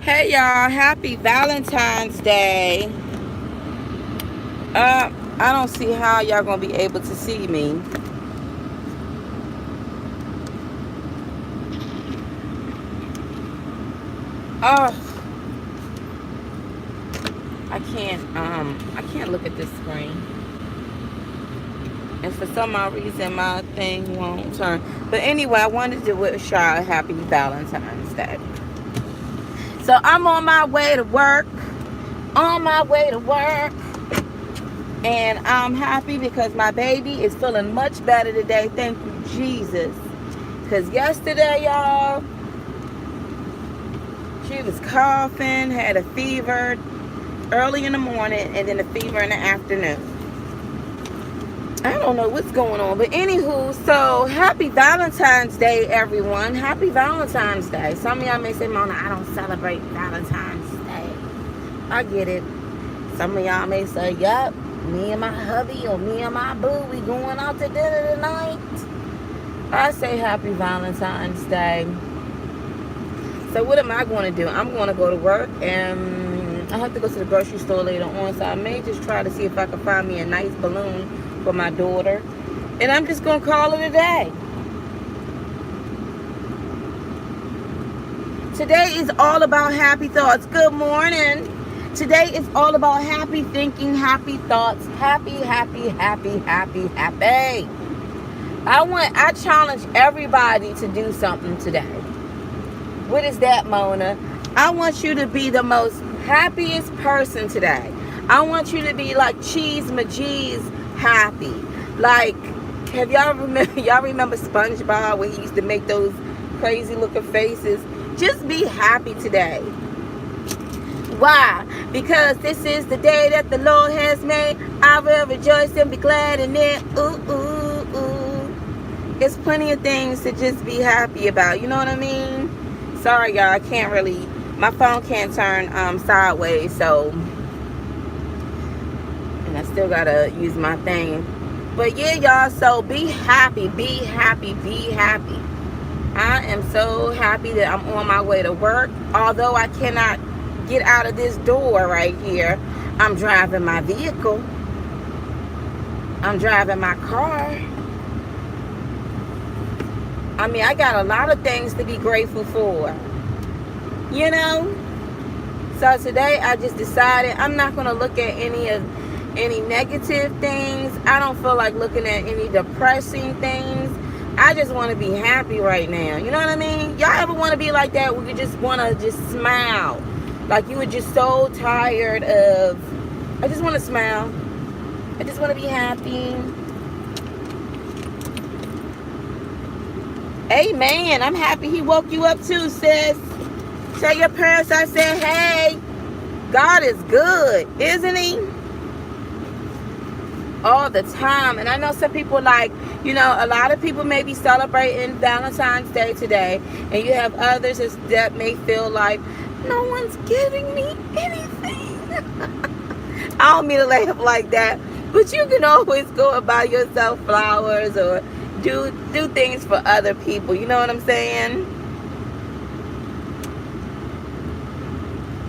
Hey y'all, happy Valentine's Day. I don't see how y'all gonna be able to see me. Oh, I can't look at this screen. And for some odd reason my thing won't turn. But anyway, I wanted to wish y'all a happy Valentine's Day. So I'm on my way to work. On my way to work. And I'm happy because my baby is feeling much better today. Thank you, Jesus. Because yesterday, y'all, she was coughing, had a fever early in the morning, and then a fever in the afternoon. I don't know what's going on. But anywho, so happy Valentine's Day, everyone. Happy Valentine's Day. Some of y'all may say, Mona, I don't celebrate Valentine's Day. I get it. Some of y'all may say, yup, me and my hubby or me and my boo, we going out to dinner tonight. I say happy Valentine's Day. So what am I going to do? I'm going to go to work, and I have to go to the grocery store later on. So I may just try to see if I can find me a nice balloon for my daughter. And I'm just going to call it a day. Today is all about happy thoughts. Good morning. Today is all about happy thinking, happy thoughts. Happy, happy, happy, happy, happy. I challenge everybody to do something today. What is that, Mona? I want you to be the most happiest person today. I want you to be like Cheese Majee's happy. Like, y'all remember SpongeBob when he used to make those crazy looking faces? Just be happy today. Why? Because this is the day that the Lord has made. I will rejoice and be glad in it. Ooh, ooh, ooh. There's plenty of things to just be happy about. You know what I mean? Sorry, y'all. I can't really. My phone can't turn sideways, so. And I still gotta use my thing. But yeah, y'all. So be happy. Be happy. Be happy. I am so happy that I'm on my way to work. Although I cannot get out of this door right here, I'm driving my vehicle. I'm driving my car. I mean, I got a lot of things to be grateful for. You know? So today I just decided I'm not going to look at any negative things. I don't feel like looking at any depressing things. I just want to be happy right now. You know what I mean? Y'all ever want to be like that where you just want to just smile? Like you were just so tired of, I just want to smile. I just want to be happy. Amen. I'm happy he woke you up too, sis. Tell your parents I said, hey, God is good, isn't he? All the time. And I know some people like, you know, a lot of people may be celebrating Valentine's Day today. And you have others that may feel like, no one's giving me anything. I don't mean to laugh like that. But you can always go and buy yourself flowers or do things for other people. You know what I'm saying?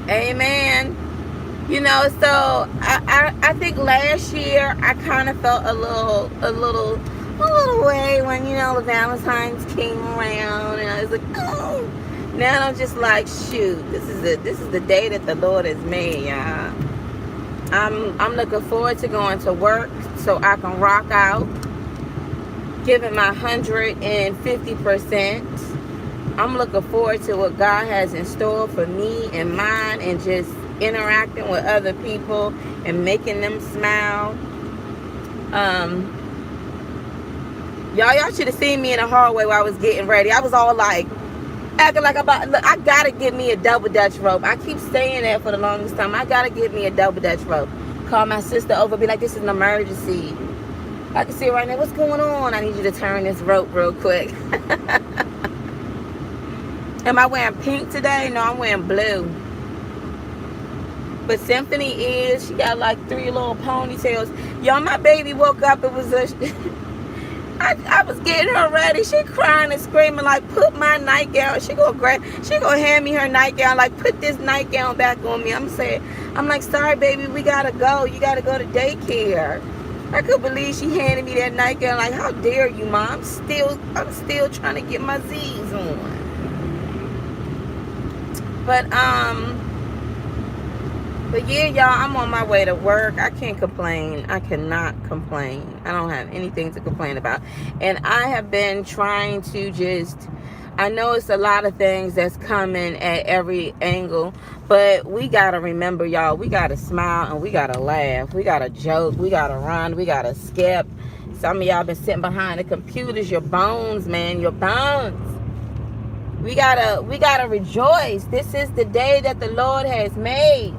Amen. You know, so I think last year I kind of felt a little way when, you know, the Valentine's came around, and I was like, oh. Now I'm just like, shoot, this is the day that the Lord has made, y'all. I'm looking forward to going to work so I can rock out, giving my 150%. I'm looking forward to what God has in store for me and mine, and just interacting with other people and making them smile. Y'all should have seen me in the hallway while I was getting ready. I was all like, acting like look, I gotta get me a double Dutch rope. I keep saying that for the longest time. I gotta get me a double Dutch rope. Call my sister over, be like, this is an emergency. I can see it right now. What's going on? I need you to turn this rope real quick. Am I wearing pink today? No, I'm wearing blue. But Symphony she got like 3 little ponytails. Y'all, my baby woke up. It was I I was getting her ready. She crying and screaming like, put my nightgown. She gonna hand me her nightgown, like, put this nightgown back on me. I'm like, sorry, baby, we gotta go. You gotta go to daycare. I couldn't believe she handed me that nightgown. Like, how dare you, Mom? I'm still trying to get my Z's on. But yeah, y'all, I'm on my way to work. I can't complain. I cannot complain. I don't have anything to complain about. And I have been trying to I know it's a lot of things that's coming at every angle, but we got to remember, y'all, we got to smile and we got to laugh. We got to joke. We got to run. We got to skip. Some of y'all been sitting behind the computers. Your bones, man, your bones. We gotta rejoice. This is the day that the Lord has made.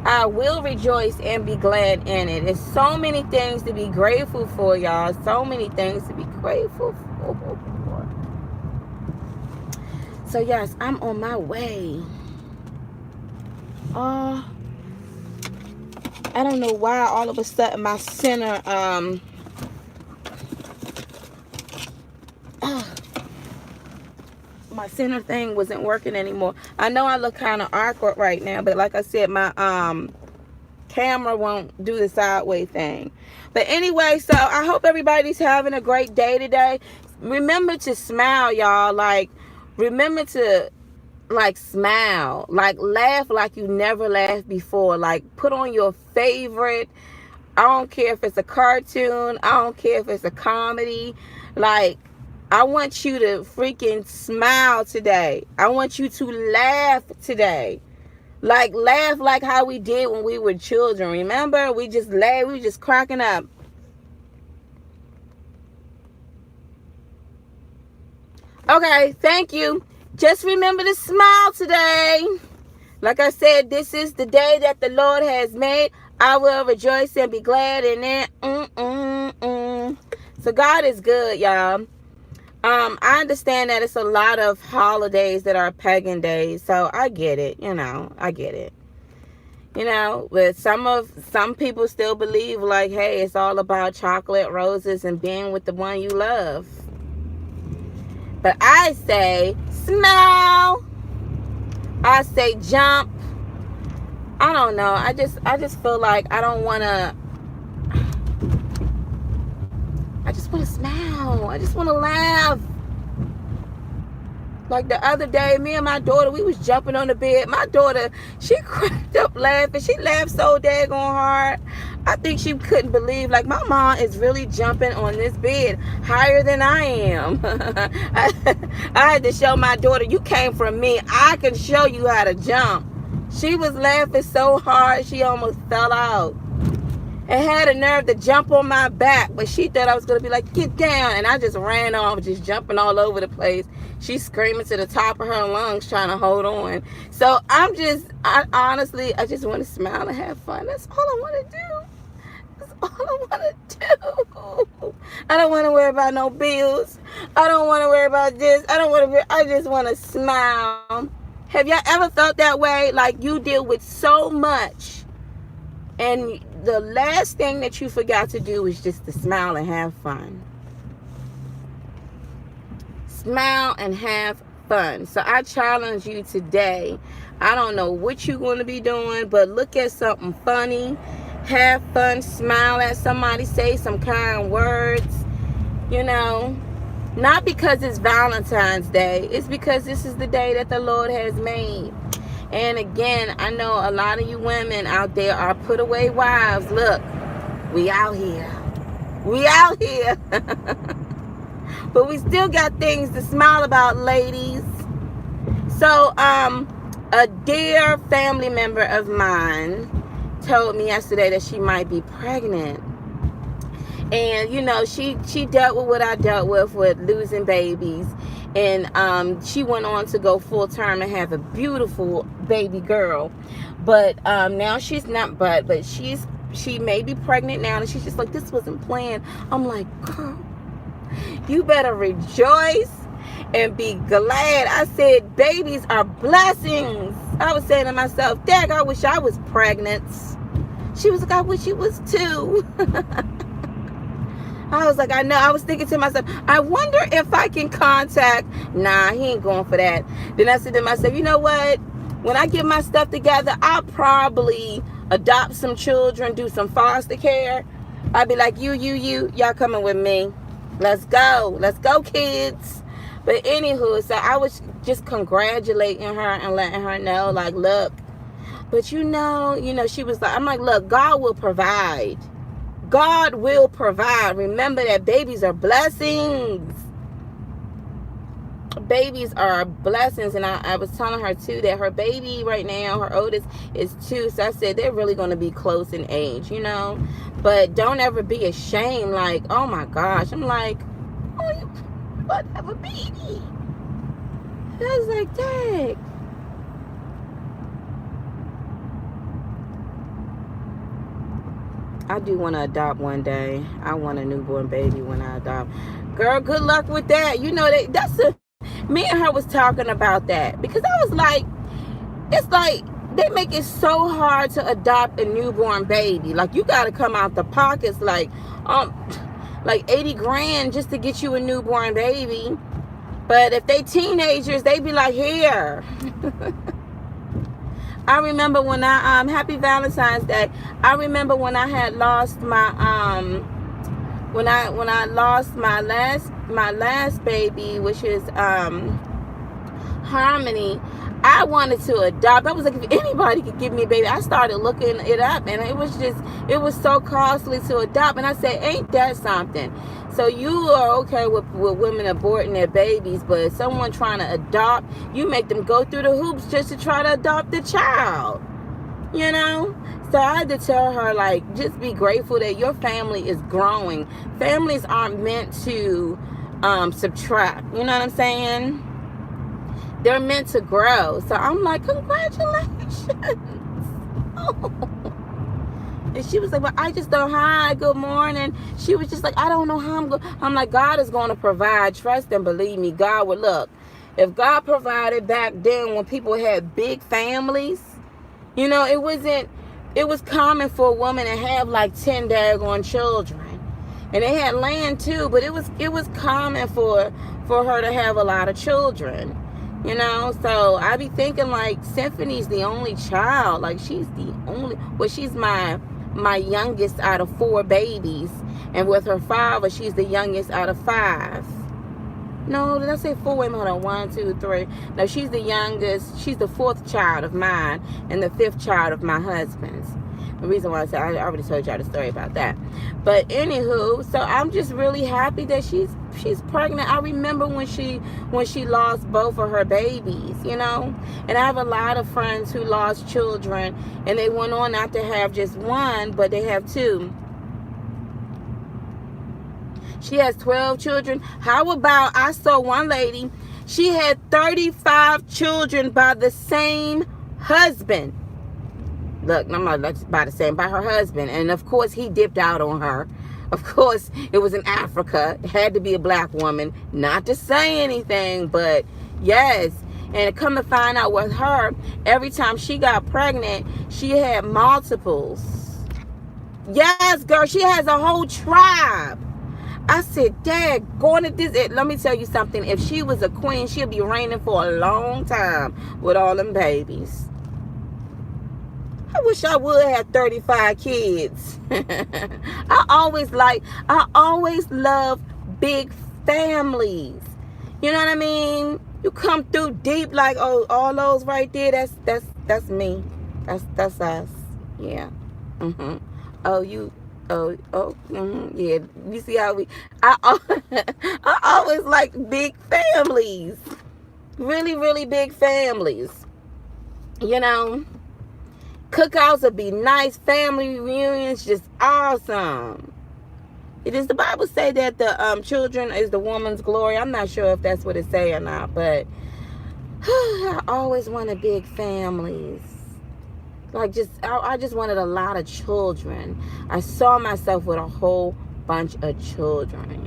I will rejoice and be glad in it. There's so many things to be grateful for, y'all. So many things to be grateful for. So, yes, I'm on my way. I don't know why all of a sudden my center, my center thing wasn't working anymore. I know I look kind of awkward right now, but like I said, my camera won't do the sideways thing. But anyway, so I hope everybody's having a great day today. Remember to smile, y'all. Like, remember to smile, laugh like you never laughed before. Like, put on your favorite, I don't care if it's a cartoon, I don't care if it's a comedy, like, I want you to freaking smile today. I want you to laugh today. Like, laugh like how we did when we were children. Remember? We just laughed. We were just cracking up. Okay, thank you. Just remember to smile today. Like I said, this is the day that the Lord has made. I will rejoice and be glad in it. So God is good, y'all. I understand that it's a lot of holidays that are pagan days, so I get it, I get it. But some people still believe, like, hey, it's all about chocolate, roses, and being with the one you love. But I say, smile. I say, jump. I don't know. I just feel like I just want to smile. I just want to laugh. Like the other day, me and my daughter, we was jumping on the bed. My daughter, she cracked up laughing. She laughed so daggone hard. I think she couldn't believe, like, my mom is really jumping on this bed higher than I am. I had to show my daughter, you came from me. I can show you how to jump. She was laughing so hard, she almost fell out. And had a nerve to jump on my back, but she thought I was going to be like, get down. And I just ran off, just jumping all over the place. She's screaming to the top of her lungs, trying to hold on. So honestly, I just want to smile and have fun. That's all I want to do. That's all I want to do. I don't want to worry about no bills. I don't want to worry about this. I just want to smile. Have y'all ever felt that way? Like, you deal with so much, and the last thing that you forgot to do is just to smile and have fun. Smile and have fun. So I challenge you today. I don't know what you're going to be doing, but look at something funny. Have fun. Smile at somebody. Say some kind words. Not because it's Valentine's Day. It's because this is the day that the Lord has made. And again, I know a lot of you women out there are put away wives. Look, we out here. We out here. But we still got things to smile about, ladies. So, a dear family member of mine told me yesterday that she might be pregnant. And, she dealt with what I dealt with losing babies. And she went on to go full term and have a beautiful baby girl. But now she's not, but she may be pregnant now. And she's just like, this wasn't planned. I'm like, girl, you better rejoice and be glad. I said, babies are blessings. I was saying to myself, Dad, I wish I was pregnant. She was like, I wish you was too. I was like, I know. I was thinking to myself, I wonder if I can contact. Nah, he ain't going for that. Then I said to myself, you know what? When I get my stuff together, I'll probably adopt some children, do some foster care. I'll be like, y'all coming with me. Let's go, kids. But anywho, so I was just congratulating her and letting her know, like, look, but you know, she was like, I'm like, look, God will provide. God will provide. Remember that babies are blessings. Babies are blessings. And I was telling her too that her baby right now, her oldest, is 2. So I said they're really going to be close in age, but don't ever be ashamed, like, oh my gosh. I'm like, oh, you about to have a baby. And I was like, dang. I do want to adopt one day. I want a newborn baby when I adopt. Girl, good luck with that. Me and her was talking about that, because I was like, it's like they make it so hard to adopt a newborn baby. Like, you got to come out the pockets like 80 grand just to get you a newborn baby. But if they teenagers, they be like, here. I remember when happy Valentine's Day. I remember when I had lost my when I lost my last baby, which is Harmony. I wanted to adopt. I was like, if anybody could give me a baby. I started looking it up, and it was so costly to adopt. And I said, ain't that something? So you are okay with women aborting their babies, but someone trying to adopt, you make them go through the hoops just to try to adopt the child. So I had to tell her, like, just be grateful that your family is growing. Families aren't meant to subtract. You know what I'm saying? They're meant to grow. So I'm like, congratulations. Oh. And she was like, well, I just don't, hi, good morning. She was just like, I don't know how I'm going. I'm like, God is going to provide. Trust and believe me. God will look. If God provided back then when people had big families, it was common for a woman to have like 10 daggone children. And they had land too, but it was common for her to have a lot of children. So I be thinking, like, Symphony's the only child. Like, she's the only, well, she's my youngest out of 4 babies. And with her father, she's the youngest out of 5. No, did I say 4? Wait a minute, hold on. 1, 2, 3. No, she's the youngest. She's the 4th child of mine and the 5th child of my husband's. The reason why I said, I already told y'all the story about that. But anywho, so I'm just really happy that she's pregnant. I remember when she lost both of her babies, And I have a lot of friends who lost children, and they went on not to have just one, but they have 2. She has 12 children. How about, I saw one lady, she had 35 children by the same husband. Look, I'm not by the same, by her husband. And of course, he dipped out on her. Of course, it was in Africa. It had to be a black woman. Not to say anything, but yes. And come to find out with her, every time she got pregnant, she had multiples. Yes, girl, she has a whole tribe. I said, Dad, going at this, let me tell you something. If she was a queen, she'll be reigning for a long time with all them babies. I wish I would have 35 kids. I always love big families. You know what I mean? You come through deep, like, oh, all those right there, that's me. That's us. Yeah. Mm-hmm. Yeah. You see how I always like big families. Really, really big families. Cookouts would be nice. Family reunions, just awesome. It is the Bible say that the children is the woman's glory. I'm not sure if that's what it say or not, but I always wanted big families. Like, I just wanted a lot of children. I saw myself with a whole bunch of children,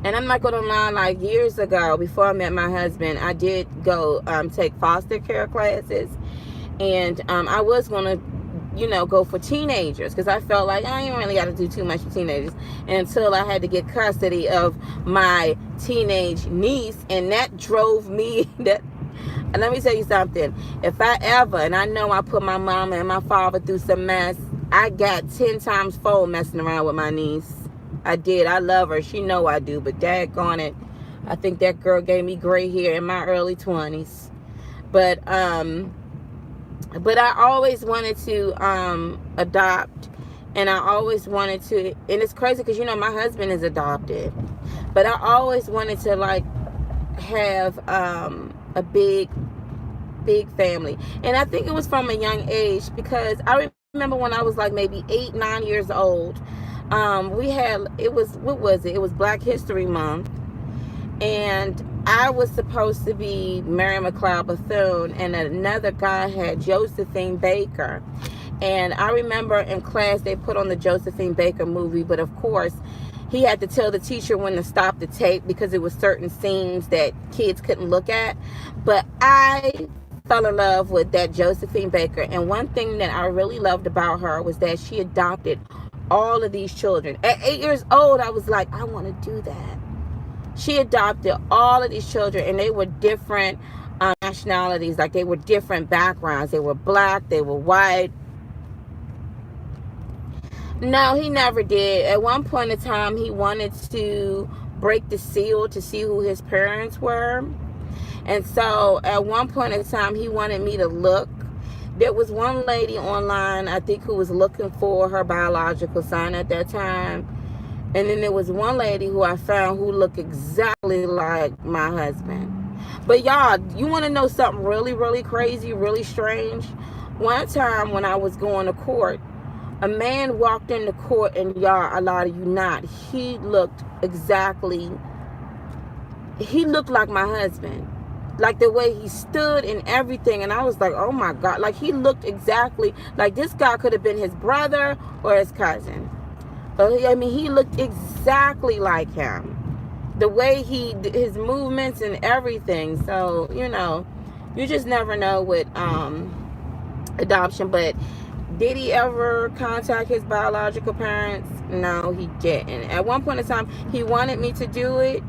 And I'm not going to lie, like, years ago, before I met my husband, I did go take foster care classes. And I was going to go for teenagers, because I felt like I ain't really got to do too much for teenagers until I had to get custody of my teenage niece, and that drove me that. And let me tell you something. If I ever, and I know I put my mama and my father through some mess, I got 10 times fold messing around with my niece. I did. I love her. She know I do. But daggone it, I think that girl gave me gray hair in my early 20s. But I always wanted to adopt, and I always wanted to, and it's crazy because my husband is adopted, but I always wanted to like have a big family. And I think it was from a young age, because I remember when I was like maybe 8-9 years old, it was Black History Month, and I was supposed to be Mary McLeod Bethune, and another guy had Josephine Baker. And I remember in class they put on the Josephine Baker movie, but of course he had to tell the teacher when to stop the tape because it was certain scenes that kids couldn't look at. But I fell in love with that Josephine Baker, and one thing that I really loved about her was that she adopted all of these children. At 8 years old, I was like, I want to do that. She adopted all of these children, and they were different nationalities. Like, they were different backgrounds. They were black, they were white. No, he never did. At one point in time, he wanted to break the seal to see who his parents were. And so at one point in time, he wanted me to look. There was one lady online, I think, who was looking for her biological son at that time. And then there was one lady who I found who looked exactly like my husband. But y'all, you want to know something really, really crazy, really strange? One time when I was going to court, a man walked into court, and y'all, I lie to you not, he looked like my husband. Like the way he stood and everything. And I was like, oh my God. Like, he looked exactly like this guy could have been his brother or his cousin. I mean, he looked exactly like him. The way his movements and everything. So, you just never know with adoption. But did he ever contact his biological parents? No, he didn't. At one point in time, he wanted me to do it.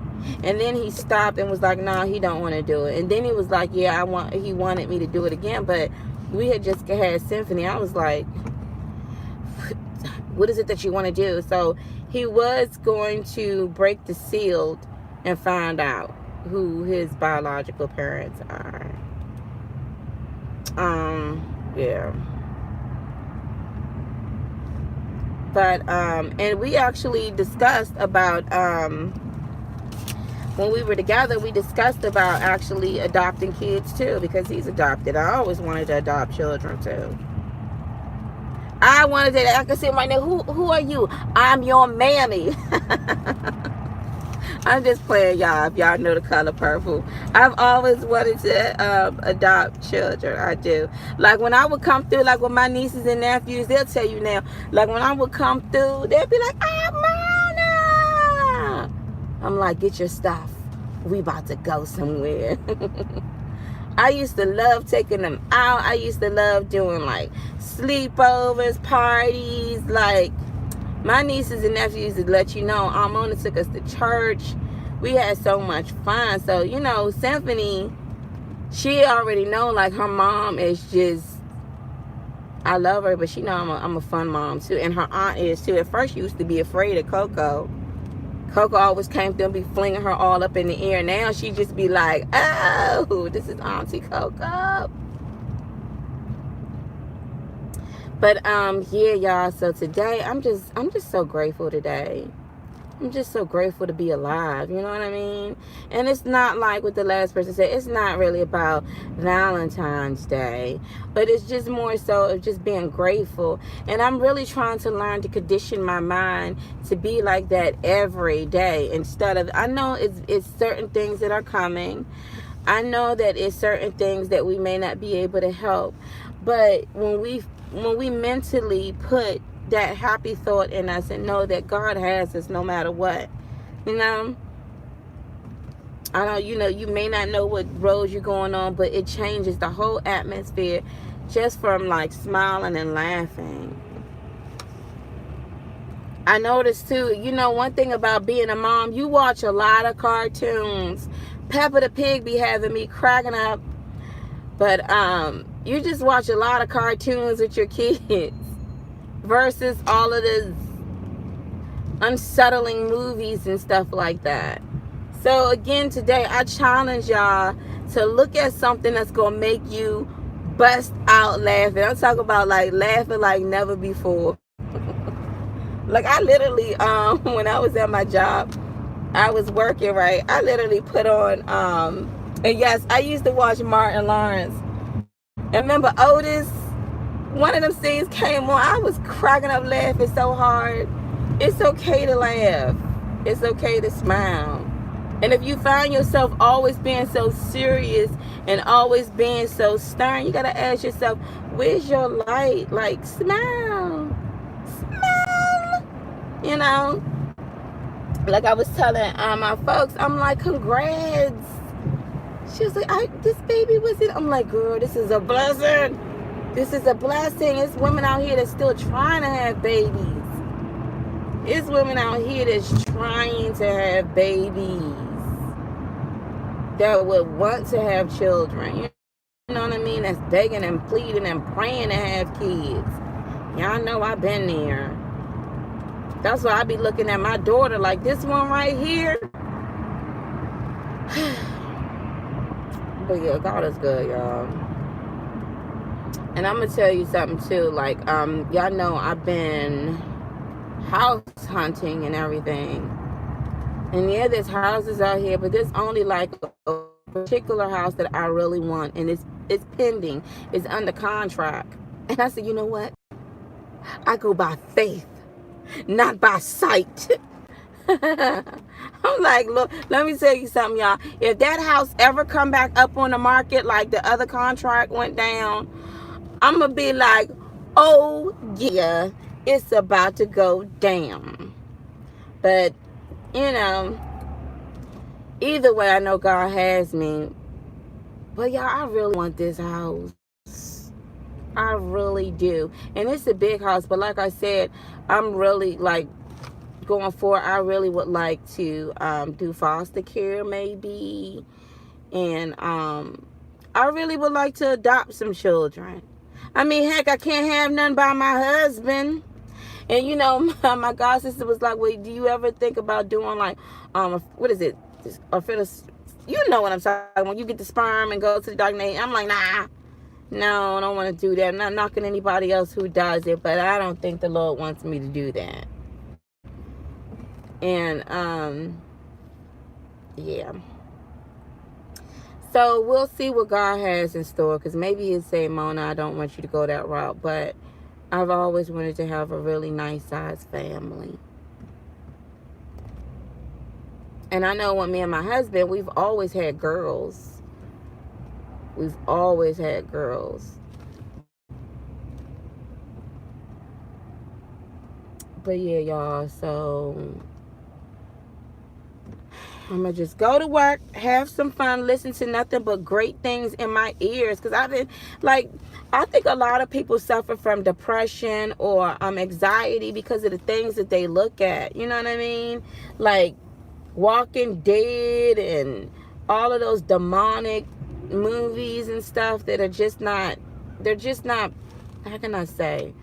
And then he stopped and was like, nah, he don't want to do it. And then he was like, yeah, he wanted me to do it again. But we had just had Symphony. I was like, what is it that you want to do? So he was going to break the seal and find out who his biological parents are. Yeah. But, and we actually discussed about, when we were together, we discussed about actually adopting kids too, because he's adopted. I always wanted to adopt children too. I wanted to, I can say right now, who are you? I'm your mammy. I'm just playing, y'all, if y'all know the color purple. I've always wanted to adopt children. I do. Like, when I would come through, like with my nieces and nephews, they'll tell you now, like when I would come through, they'll be like, Mona! I'm like, get your stuff. We about to go somewhere. I used to love taking them out. I used to love doing like sleepovers, parties. Like, my nieces and nephews, to let you know, Mona took us to church. We had so much fun. So, Symphony, she already know, like, her mom is just, I love her, but she know I'm a fun mom too. And her aunt is too. At first, she used to be afraid of Coco. Coco always came through and be flinging her all up in the air. Now she just be like, oh, this is Auntie Coco. But yeah, y'all, so today I'm just so grateful today. I'm just so grateful to be alive, you know what I mean? And it's not like what the last person said, it's not really about Valentine's Day, but it's just more so of just being grateful. And I'm really trying to learn to condition my mind to be like that every day, instead of, I know it's certain things that are coming. I know that it's certain things that we may not be able to help, but when we mentally put that happy thought in us and know that God has us no matter what, I know, you may not know what road you're going on, but it changes the whole atmosphere just from like smiling and laughing. I noticed too, you know, one thing about being a mom, you watch a lot of cartoons. Peppa the Pig be having me cracking up. But you just watch a lot of cartoons with your kids versus all of the unsettling movies and stuff like that. So again, today I challenge y'all to look at something that's gonna make you bust out laughing. I'm talking about like laughing like never before. Like I literally, when I was at my job, I was working, right? I literally put on, and yes, I used to watch Martin Lawrence. And remember Otis? One of them scenes came on. I was cracking up laughing so hard. It's okay to laugh. It's okay to smile. And if you find yourself always being so serious and always being so stern, you got to ask yourself, where's your light? Like, smile. Smile. You know? Like I was telling my folks, I'm like, congrats. She was like, this baby was in. I'm like, girl, this is a blessing. This is a blessing. It's women out here that's still trying to have babies. It's women out here that's trying to have babies. That would want to have children. You know what I mean? That's begging and pleading and praying to have kids. Y'all know I've been there. That's why I be looking at my daughter like this one right here. But yeah, God is good, y'all. And I'm gonna tell you something too. Like, y'all know I've been house hunting and everything. And yeah, there's houses out here, but there's only like a particular house that I really want, and it's pending. It's under contract. And I said, you know what? I go by faith, not by sight. I'm like, look, let me tell you something, y'all. If that house ever come back up on the market like the other contract went down, I'm gonna be like, oh yeah, it's about to go down. But you know, either way, I know God has me. But y'all, I really want this house. I really do. And it's a big house, but like I said, I'm really like going forward. I really would like to do foster care maybe. And I really would like to adopt some children. I mean, heck, I can't have none by my husband. And you know, my god sister was like, well, do you ever think about doing like what is it? You know what I'm talking about. When you get the sperm and go to the doctor, I'm like, nah. No, I don't want to do that. I'm not knocking anybody else who does it, but I don't think the Lord wants me to do that. And yeah. So we'll see what God has in store, because maybe he'll say, Mona, I don't want you to go that route, but I've always wanted to have a really nice sized family. And I know when me and my husband, we've always had girls. We've always had girls. But yeah, y'all, so I'm going to just go to work, have some fun, listen to nothing but great things in my ears. Because I've been, like, I think a lot of people suffer from depression or anxiety because of the things that they look at. You know what I mean? Like Walking Dead and all of those demonic movies and stuff that are just not, they're just not, how can I say?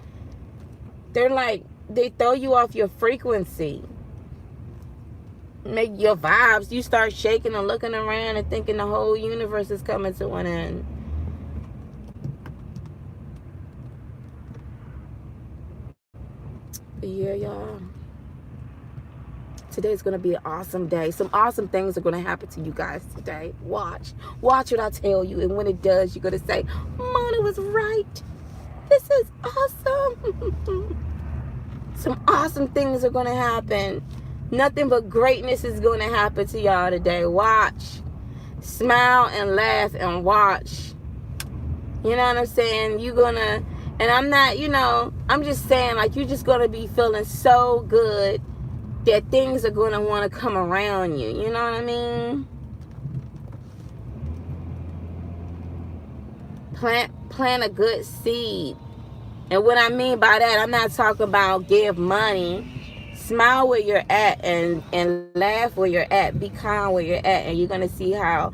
They're like, they throw you off your frequency. Make your vibes, you start shaking and looking around and thinking the whole universe is coming to an end. But yeah, y'all, today's gonna be an awesome day. Some awesome things are gonna happen to you guys today. Watch what I tell you, and when it does, you're gonna say, Mona was right. This is awesome. Some awesome things are gonna happen. Nothing but greatness is going to happen to y'all today. Watch. Smile and laugh and watch. You know what I'm saying? You're going to, and I'm not, you know, I'm just saying, like, you're just going to be feeling so good that things are going to want to come around you. You know what I mean? Plant a good seed. And what I mean by that, I'm not talking about give money. Smile where you're at, and laugh where you're at. Be calm where you're at, and you're going to see how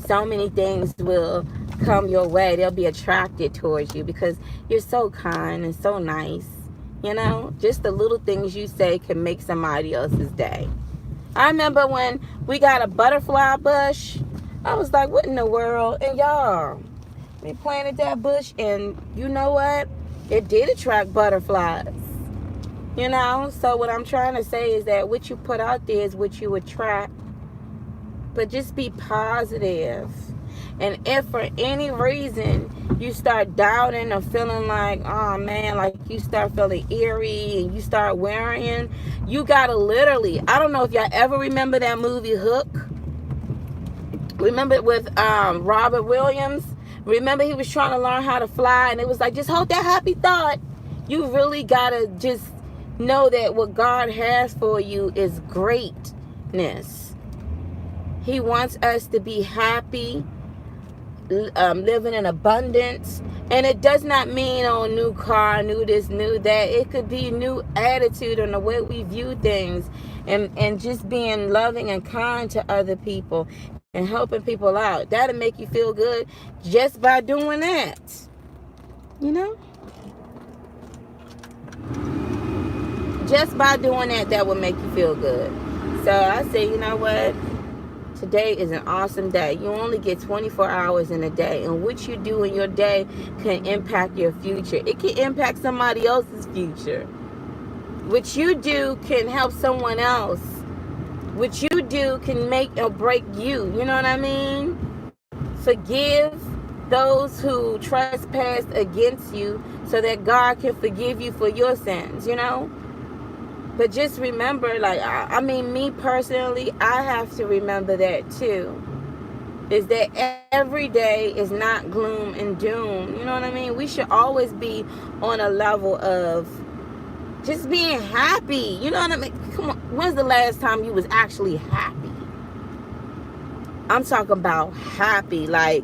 so many things will come your way. They'll be attracted towards you because you're so kind and so nice. You know, just the little things you say can make somebody else's day. I remember when we got a butterfly bush, I was like, what in the world? And y'all, we planted that bush, and you know what? It did attract butterflies. You know, so what I'm trying to say is that what you put out there is what you attract. But just be positive. And if for any reason you start doubting or feeling like, oh man, like you start feeling eerie and you start worrying, you gotta literally, I don't know if y'all ever remember that movie Hook. Remember it with Robert Williams? Remember he was trying to learn how to fly, and it was like, just hold that happy thought. You really gotta just know that what God has for you is greatness. He wants us to be happy, living in abundance. And it does not mean, oh, new car, new this, new that. It could be new attitude on the way we view things, and just being loving and kind to other people and helping people out. That'll make you feel good just by doing that. You know? Just by doing that, that will make you feel good. So I say, you know what? Today is an awesome day. You only get 24 hours in a day. And what you do in your day can impact your future. It can impact somebody else's future. What you do can help someone else. What you do can make or break you. You know what I mean? Forgive those who trespass against you so that God can forgive you for your sins, you know? But just remember, like, I mean, me personally, I have to remember that too. Is that every day is not gloom and doom. You know what I mean? We should always be on a level of just being happy. You know what I mean? Come on. When's the last time you was actually happy? I'm talking about happy, like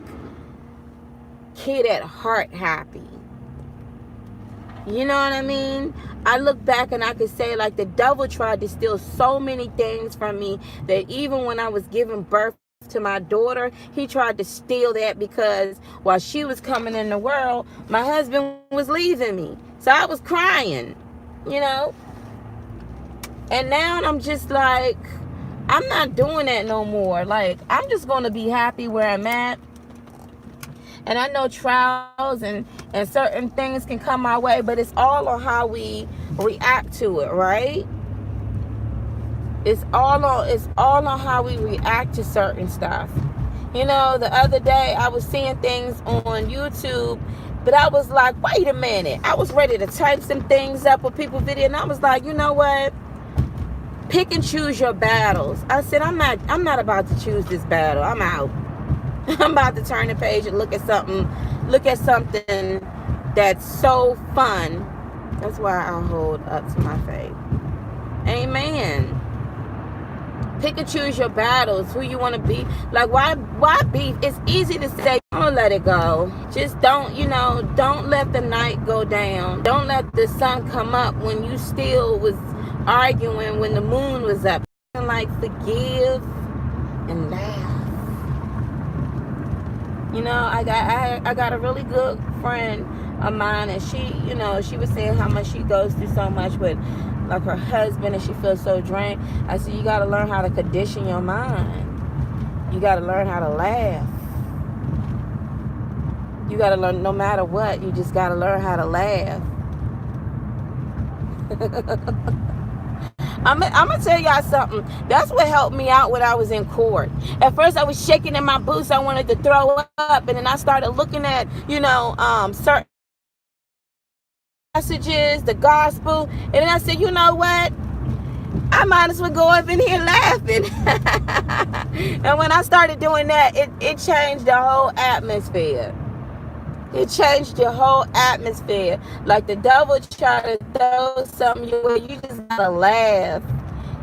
kid at heart happy. You know what I mean? I look back and I could say, like, the devil tried to steal so many things from me that even when I was giving birth to my daughter, he tried to steal that, because while she was coming in the world, my husband was leaving me. So I was crying, you know? And now I'm just like, I'm not doing that no more. Like, I'm just going to be happy where I'm at. And I know trials and certain things can come our way, but it's all on how we react to it, right? It's all on how we react to certain stuff. You know, the other day I was seeing things on YouTube, but I was like, wait a minute. I was ready to type some things up with people video, and I was like, you know what? Pick and choose your battles. I said, I'm not about to choose this battle. I'm out. I'm about to turn the page and look at something that's so fun. That's why I hold up to my faith. Amen. Pick and choose your battles, who you want to be. Like, why beef? It's easy to say, don't let it go. Just don't let the night go down. Don't let the sun come up when you still was arguing when the moon was up. Like, forgive and laugh. You know, I got a really good friend of mine, and she was saying how much she goes through so much with, like, her husband, and she feels so drained. I said, you got to learn how to condition your mind. You got to learn how to laugh. You got to learn, no matter what, you just got to learn how to laugh. I'm going to tell y'all something. That's what helped me out when I was in court. At first, I was shaking in my boots. I wanted to throw up. And then I started looking at, certain messages, the gospel. And then I said, you know what? I might as well go up in here laughing. And when I started doing that, it changed the whole atmosphere. It changed your whole atmosphere. Like, the devil tried to throw something your way. You just gotta laugh.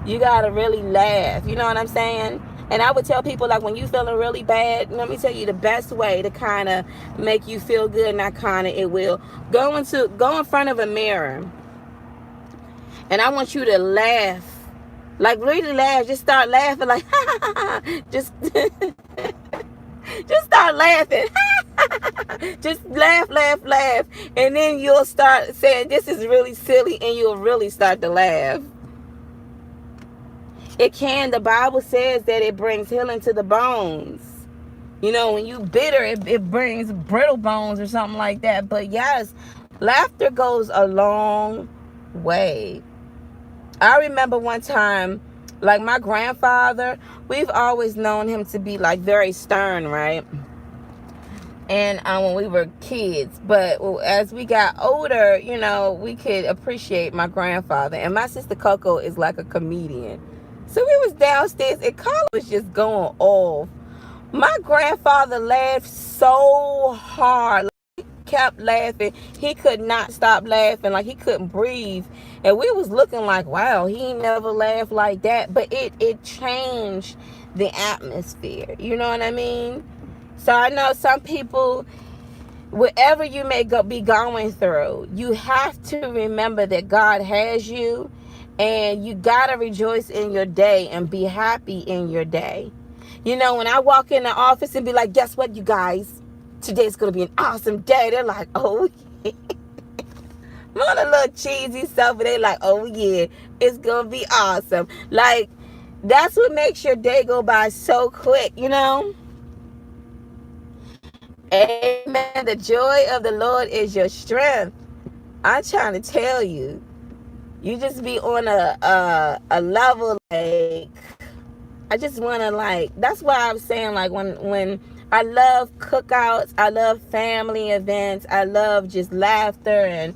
You gotta really laugh. You know what I'm saying? And I would tell people, like, when you feeling really bad, let me tell you the best way to kind of make you feel good, not kind of, it will. Go in front of a mirror, and I want you to laugh. Like, really laugh. Just start laughing, like, just, just start laughing. Just laugh, laugh, laugh. And then you'll start saying, this is really silly, and you'll really start to laugh. The Bible says that it brings healing to the bones. You know, when you bitter, it brings brittle bones or something like that. But yes, laughter goes a long way. I remember one time, like, my grandfather, we've always known him to be, like, very stern, right? And when we were kids, but as we got older, you know, we could appreciate my grandfather. And my sister Coco is like a comedian, so we was downstairs and Carla was just going off. My grandfather laughed so hard, like, he kept laughing. He could not stop laughing, like he couldn't breathe. And we was looking like, wow, he never laughed like that. But it changed the atmosphere. You know what I mean? So I know some people, whatever you may be going through, you have to remember that God has you, and you got to rejoice in your day and be happy in your day. You know, when I walk in the office and be like, guess what, you guys? Today's going to be an awesome day. They're like, oh, yeah. I'm on a little cheesy stuff, but they're like, oh, yeah, it's going to be awesome. Like, that's what makes your day go by so quick, you know? Amen. The joy of the Lord is your strength. I'm trying to tell you. You just be on a level, like, I just want to, like, that's why I'm saying, like, when I love cookouts, I love family events, I love just laughter, and,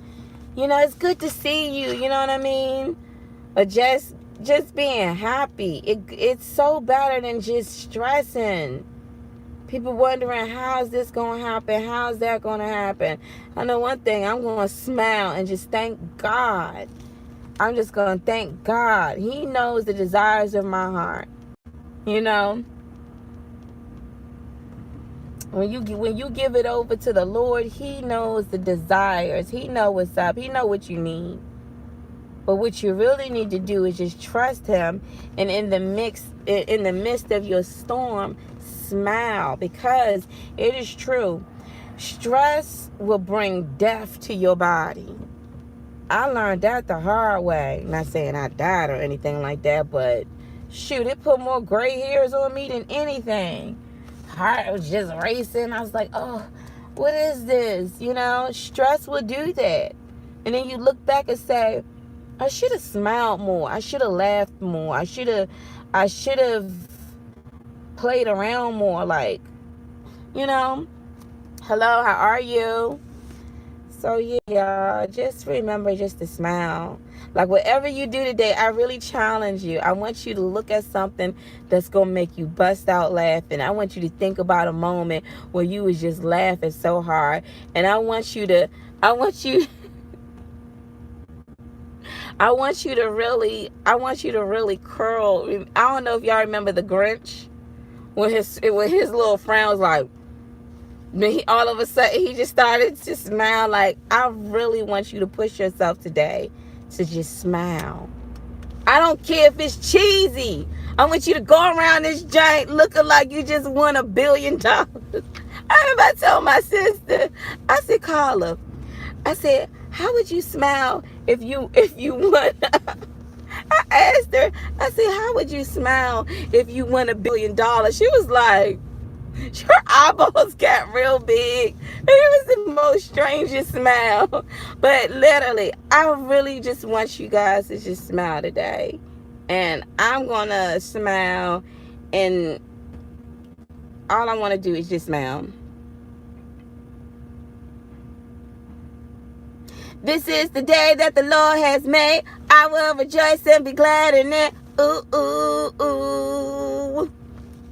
you know, it's good to see you, you know what I mean? But just being happy, it's so better than just stressing. People wondering, how's this going to happen? How's that going to happen? I know one thing, I'm going to smile and just thank God. I'm just going to thank God. He knows the desires of my heart. You know? When you give it over to the Lord, He knows the desires. He knows what's up. He knows what you need. But what you really need to do is just trust Him, and in the midst of your storm, smile, because it is true. Stress will bring death to your body. I learned that the hard way. Not saying I died or anything like that, but shoot, it put more gray hairs on me than anything. Heart was just racing. I was like, oh, what is this? You know, stress will do that. And then you look back and say, I should have smiled more. I should have laughed more. I should have played around more. Like, you know, hello, how are you? So yeah, y'all, just remember just to smile. Like, whatever you do today, I really challenge you. I want you to look at something that's going to make you bust out laughing. I want you to think about a moment where you was just laughing so hard. And I want you to really curl. I don't know if y'all remember the Grinch, when his little frown was like, all of a sudden he just started to smile. Like, I really want you to push yourself today to just smile. I don't care if it's cheesy. I want you to go around this giant looking like you just won $1 billion. I remember I told my sister, I said, Carla, I said, how would you smile if you won? I asked her, I said, how would you smile if you won $1 billion? She was like, her eyeballs got real big. It was the most strangest smile. But literally, I really just want you guys to just smile today. And I'm going to smile. And all I want to do is just smile. This is the day that the Lord has made. I will rejoice and be glad in it. Ooh, ooh, ooh.